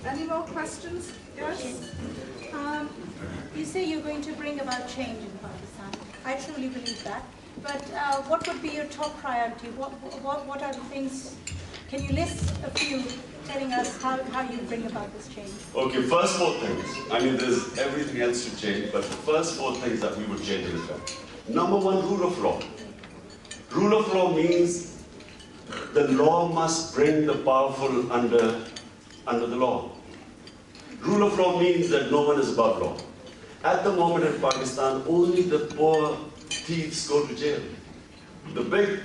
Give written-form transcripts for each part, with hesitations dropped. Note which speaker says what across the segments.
Speaker 1: Any more questions? Yes?
Speaker 2: You say you're going to bring about change in Pakistan. I truly believe that. But what would be your top priority? What are the things? Can you list a few, telling us how you bring about this change?
Speaker 3: Okay, first 4 things. I mean, there's everything else to change, but the first 4 things that we would change in the country. Number 1, rule of law. Rule of law means the law must bring the powerful under the law. Rule of law means that no one is above law. At the moment in Pakistan, only the poor thieves go to jail. The big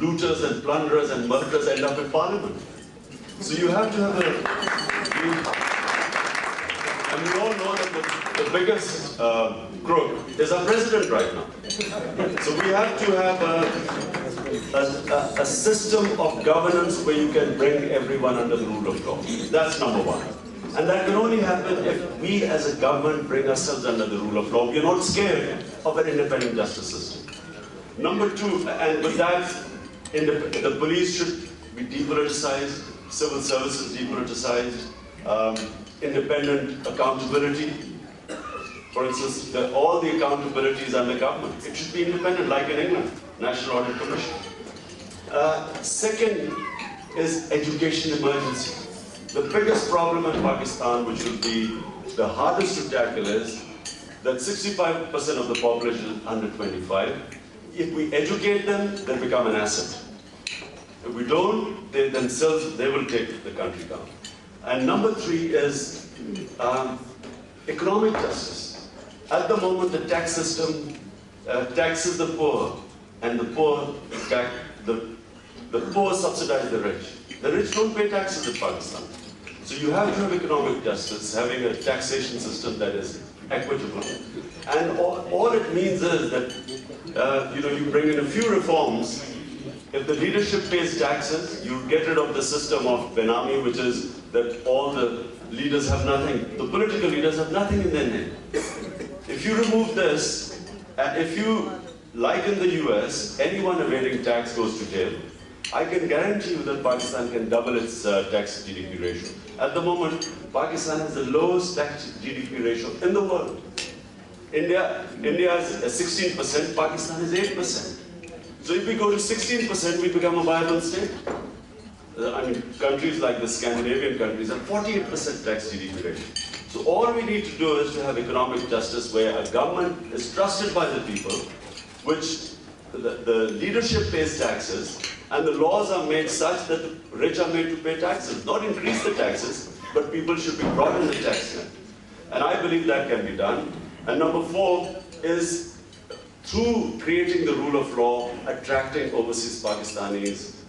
Speaker 3: looters and plunderers and murderers end up in parliament. So you have to have and we all know that the biggest crook is our president right now. So we have to have a system of governance where you can bring everyone under the rule of law. That's number 1. And that can only happen if we as a government bring ourselves under the rule of law. We are not scared of an independent justice system. Number 2, and with that, the police should be depoliticized, civil services depoliticized, independent accountability. For instance, all the accountability is under government. It should be independent, like in England, National Audit Commission. Second is education emergency. The biggest problem in Pakistan, which will be the hardest to tackle, is that 65% of the population is under 25. If we educate them, they become an asset. If we don't, they themselves, they will take the country down. And number 3 is economic justice. At the moment, the tax system taxes the poor, and the poor subsidize the rich. The rich don't pay taxes in Pakistan. So you have to have economic justice, having a taxation system that is equitable. And all it means is that you bring in a few reforms. If the leadership pays taxes, you get rid of the system of Benami, which is that all the leaders have nothing. The political leaders have nothing in their name. If you remove this, and if you, like in the US, anyone evading tax goes to jail, I can guarantee you that Pakistan can double its tax GDP ratio. At the moment, Pakistan has the lowest tax GDP ratio in the world. India is 16%, Pakistan is 8%. So if we go to 16%, we become a viable state. I mean, countries like the Scandinavian countries have 48% tax GDP ratio. So all we need to do is to have economic justice where a government is trusted by the people, which the leadership pays taxes, and the laws are made such that the rich are made to pay taxes. Not increase the taxes, but people should be brought in the tax net. And I believe that can be done. And number 4 is through creating the rule of law, attracting overseas Pakistanis,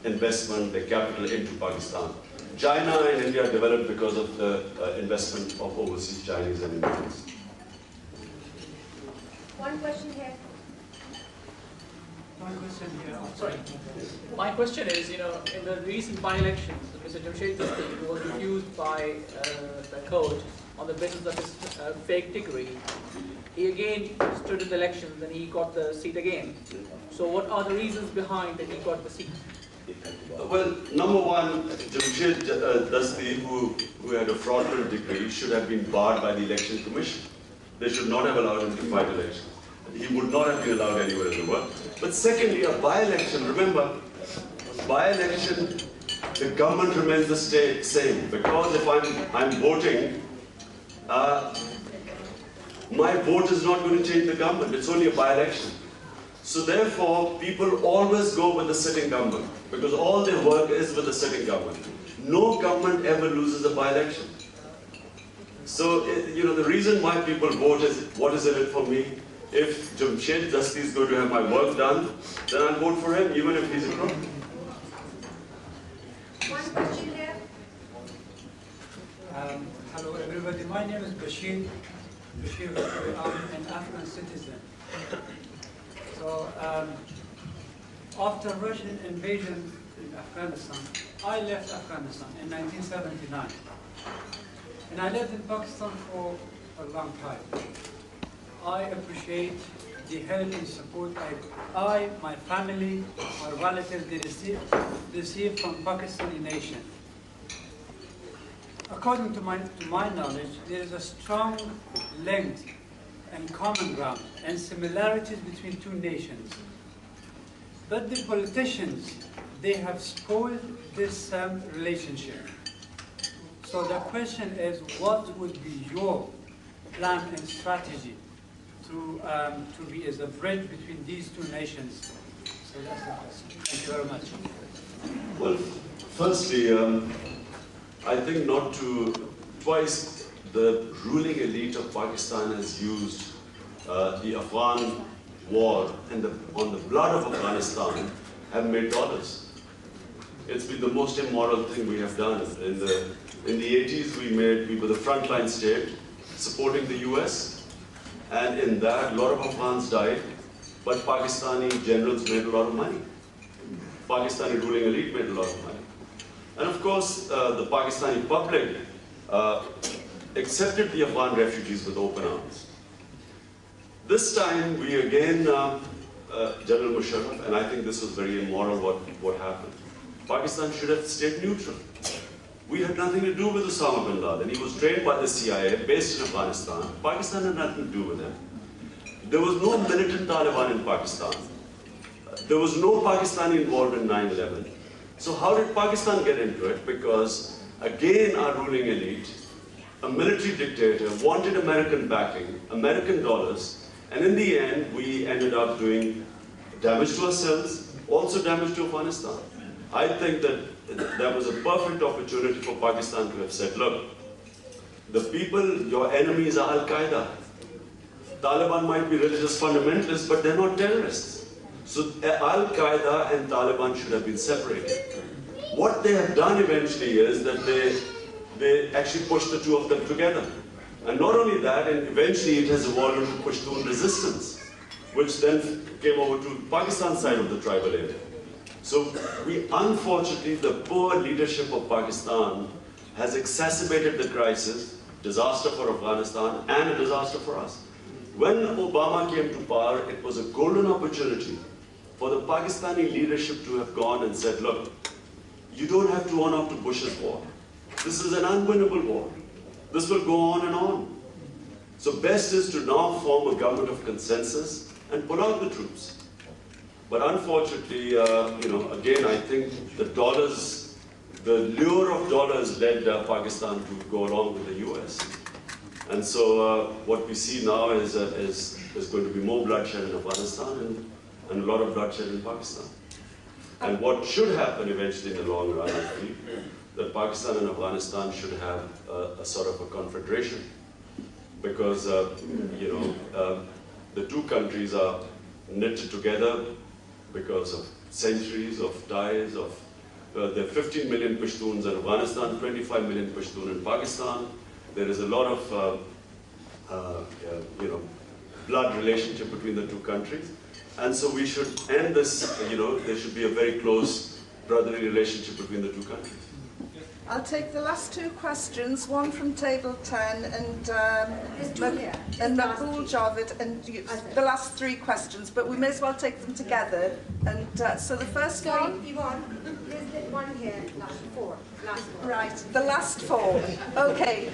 Speaker 3: investment, their capital into Pakistan. China and India developed because of the investment of overseas Chinese and Indians.
Speaker 2: One question here.
Speaker 4: One question here.
Speaker 5: Sorry. My question is, in the recent by-elections, Mr. Jamshed Dasti was refused by the court on the basis of his fake degree. He again stood in the elections and he got the seat again. So what are the reasons behind that he got the seat?
Speaker 3: Well, number 1, Jamshed Dasti, who had a fraudulent degree, should have been barred by the Election Commission. They should not have allowed him to fight elections. He would not have been allowed anywhere in the world. But secondly, a by-election, remember, by-election, the government remains the same. Because if I'm voting, my vote is not going to change the government. It's only a by-election. So therefore, people always go with the sitting government, because all their work is with the sitting government. No government ever loses a by-election. So, the reason why people vote is, what is in it for me? If Jamshed Dasti is going to have my work done, then I'll vote for him, even if he's a crook.
Speaker 2: One question there.
Speaker 4: Hello everybody, my name is Bashir. I'm an Afghan citizen. So after Russian invasion in Afghanistan, I left Afghanistan in 1979. And I lived in Pakistan for a long time. I appreciate the help and support my family, my relatives, they receive from Pakistani nation. according to my knowledge, there is a strong link and common ground and similarities between two nations. But the politicians, they have spoiled this relationship. So the question is, what would be your plan and strategy to be as a bridge between these two nations? So that's the question. Thank you very much.
Speaker 3: Well, firstly, I think not to twice the ruling elite of Pakistan has used the Afghan war and on the blood of Afghanistan have made dollars. It's been the most immoral thing we have done. In the 80s, we were the frontline state supporting the US, and in that, a lot of Afghans died, but Pakistani generals made a lot of money. Pakistani ruling elite made a lot of money. And of course, the Pakistani public accepted the Afghan refugees with open arms. This time, we again, General Musharraf, and I think this was very immoral what happened. Pakistan should have stayed neutral. We had nothing to do with Osama bin Laden. He was trained by the CIA, based in Afghanistan. Pakistan had nothing to do with him. There was no militant Taliban in Pakistan. There was no Pakistani involved in 9/11. So how did Pakistan get into it? Because, again, our ruling elite, a military dictator, wanted American backing, American dollars, and in the end, we ended up doing damage to ourselves, also damage to Afghanistan. I think that was a perfect opportunity for Pakistan to have said, look, the people, your enemies are Al-Qaeda. Taliban might be religious fundamentalists, but they're not terrorists. So Al-Qaeda and Taliban should have been separated. What they have done eventually is that they actually pushed the two of them together. And not only that, and eventually it has evolved into Pashtun resistance, which then came over to Pakistan's side of the tribal area. So unfortunately, the poor leadership of Pakistan has exacerbated the crisis, disaster for Afghanistan and a disaster for us. When Obama came to power, it was a golden opportunity for the Pakistani leadership to have gone and said, look, you don't have to own up to Bush's war. This is an unwinnable war. This will go on and on. So best is to now form a government of consensus and pull out the troops. But unfortunately, again, I think the lure of dollars led Pakistan to go along with the US. And so what we see now is going to be more bloodshed in Afghanistan and a lot of bloodshed in Pakistan. And what should happen eventually in the long run, I think, that Pakistan and Afghanistan should have a sort of a confederation. Because, the two countries are knitted together because of centuries of ties, there are 15 million Pashtuns in Afghanistan, 25 million Pashtun in Pakistan. There is a lot of, blood relationship between the two countries. And so we should end this, there should be a very close brotherly relationship between the two countries.
Speaker 1: I'll take the last two questions, one from table 10 and Maqbool Javed, and the last three questions, but we may as well take them together. And so the first one...
Speaker 6: Yvonne, there's one here, last four.
Speaker 1: Right, the last four. Okay.